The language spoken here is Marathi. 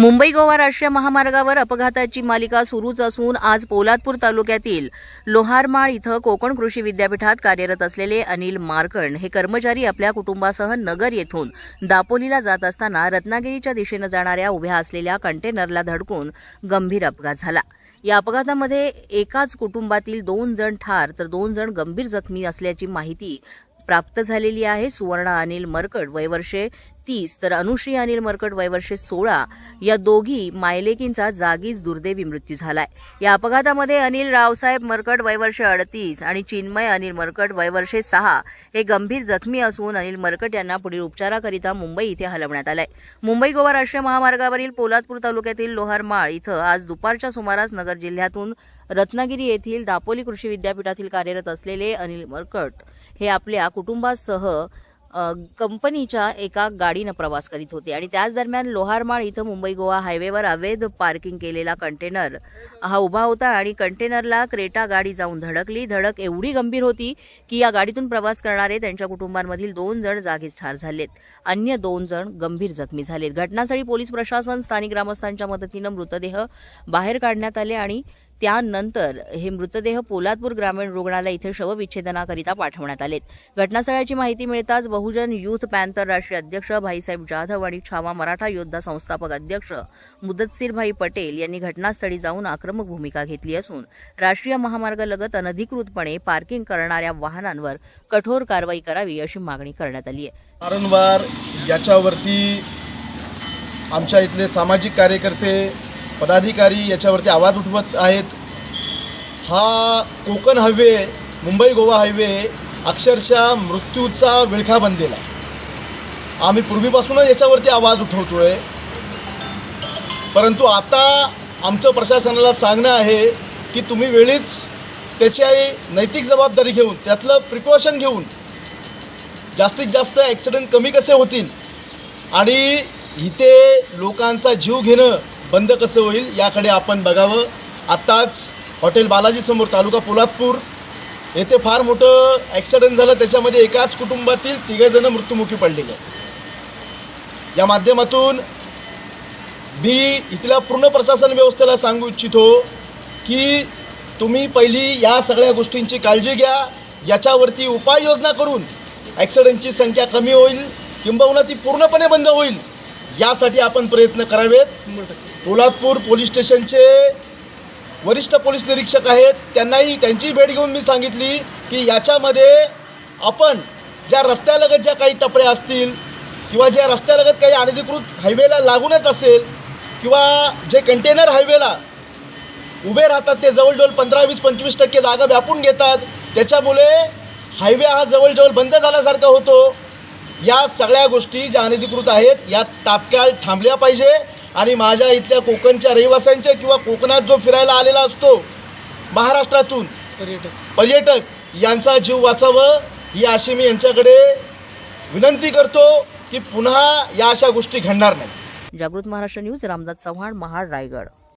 मुंबई गोवा राष्ट्रीय महामार्गावर अपघाताची मालिका सुरूच असून आज पोलादपूर तालुक्यातील लोहारमाळ इथं कोकण कृषी विद्यापीठात कार्यरत असलेले अनिल मार्कंड हे कर्मचारी आपल्या कुटुंबासह नगर येथून दापोलीला जात असताना रत्नागिरीच्या दिशेने जाणाऱ्या उभ्या असलेल्या कंटेनरला धडकून गंभीर अपघात झाला। या अपघातामध्ये एकाच कुटुंबातील 2 जण ठार तर 2 जण गंभीर जखमी असल्याची माहिती प्राप्त झालेली आहे। सुवर्णा अनिल मरकड वय वर्षे 30 तर अनुश्री अनिल मरकड वय वर्षे 16 या दोघी मायलेकींचा जागीच दुर्दैवी मृत्यू झालाय। या अपघातामध्ये अनिल रावसाहेब मरकड वय वर्षे 38 आणि चिन्मय अनिल मरकड वय वर्षे 6 हे गंभीर जखमी असून अनिल मरकड यांना पुढील उपचाराकरिता मुंबई इथे हलवण्यात आलंय। मुंबई गोवा राष्ट्रीय महामार्गावरील पोलादपूर तालुक्यातील लोहारमाळ इथं आज दुपारच्या सुमारास नगर जिल्ह्यातून रत्नागिरी येथील दापोली कृषी विद्यापीठातील कार्यरत असलेले अनिल मरकड हे आपल्या कुटुंबासह कंपनीच्या एका गाडीने प्रवास करीत होते आणि त्याच दरम्यान लोहारमाळ इथं मुंबई गोवा हायवेवर अवैध पार्किंग केलेला कंटेनर हा उभा होता आणि कंटेनरला क्रेटा गाडी जाऊन धडकली। धडक एवढी गंभीर होती की या गाडीतून प्रवास करणारे त्यांच्या कुटुंबांमधील 2 जण जागीच ठार झालेत, अन्य 2 जण गंभीर जखमी झालेत। घटनास्थळी पोलीस प्रशासन स्थानिक ग्रामस्थांच्या मदतीने मृतदेह बाहेर काढण्यात आले आणि त्यानंतर हे मृतदेह पोलादपूर ग्रामीण रुग्णालय इथे शवविच्छेदनाकरिता पाठवण्यात आलेत। घटनास्थळाची माहिती मिळताच बहुजन युथ पॅन्थर राष्ट्रीय अध्यक्ष भाईसाहेब जाधव आणि छावा मराठा योद्धा संस्थापक अध्यक्ष मुदत्सीरभाई पटेल यांनी घटनास्थळी जाऊन आक्रमक भूमिका घेतली असून राष्ट्रीय महामार्गालगत अनधिकृतपणे पार्किंग करणाऱ्या वाहनांवर कठोर कारवाई करावी अशी मागणी करण्यात आली आहे। वारंवार याच्यावरती आमच्या इथले सामाजिक कार्यकर्ते पदाधिकारी याच्यावरती आवाज उठवत आहेत। हा कोकण हायवे मुंबई गोवा हायवे अक्षरशः मृत्यूचा विळखा बनलेला आहे। आम्ही पूर्वीपासूनच याच्यावरती आवाज उठवतोय, परंतु आता आमचं प्रशासनाला सांगणं आहे की तुम्ही वेळीच त्याची नैतिक जबाबदारी घेऊन त्यातलं प्रिकॉशन घेऊन जास्तीत जास्त ॲक्सिडेंट कमी कसे होतील आणि इथे लोकांचा जीव घेणं बंद कसं होईल याकडे आपण बघावं। आत्ताच हॉटेल बालाजीसमोर तालुका पोलादपूर येथे फार मोठं ॲक्सिडेंट झालं, त्याच्यामध्ये एकाच कुटुंबातील 3 जण मृत्युमुखी पडलेले आहेत। या माध्यमातून मी इथल्या पूर्ण प्रशासन व्यवस्थेला सांगू इच्छितो की तुम्ही पहिली या सगळ्या गोष्टींची काळजी घ्या, याच्यावरती उपाययोजना करून ॲक्सिडेंटची संख्या कमी होईल किंबहुना ती पूर्णपणे बंद होईल यासाठी आपण प्रयत्न करावेत। पोलादपूर पोलीस स्टेशनचे वरिष्ठ पोलीस निरीक्षक आहेत, त्यांची भेट घेऊन मी सांगितली की याच्यामध्ये आपण ज्या रस्त्यालगत ज्या काही टपऱ्या असतील किंवा ज्या रस्त्यालगत काही अनधिकृत हायवेला लागूनच असेल किंवा जे कंटेनर हायवेला उभे राहतात ते जवळजवळ 15-20-25% जागा व्यापून घेतात, त्याच्यामुळे हायवे हा जवळजवळ बंद झाल्यासारखा होतो। या सगळ्या गोष्टी ज्या अनधिकृत आहेत या तात्काळ थांबल्या पाहिजे आणि माझ्या इथल्या कोकणच्या रहिवाशांचे किंवा कोकणात जो फिरायला आलेला असतो महाराष्ट्रातून पर्यटक यांचा जीव वाचावं ही अशी मी यांच्याकडे विनंती करतो की पुन्हा या अशा गोष्टी घडणार नाही। जागृत महाराष्ट्र न्यूज, रामदास चव्हाण, महाड, रायगड।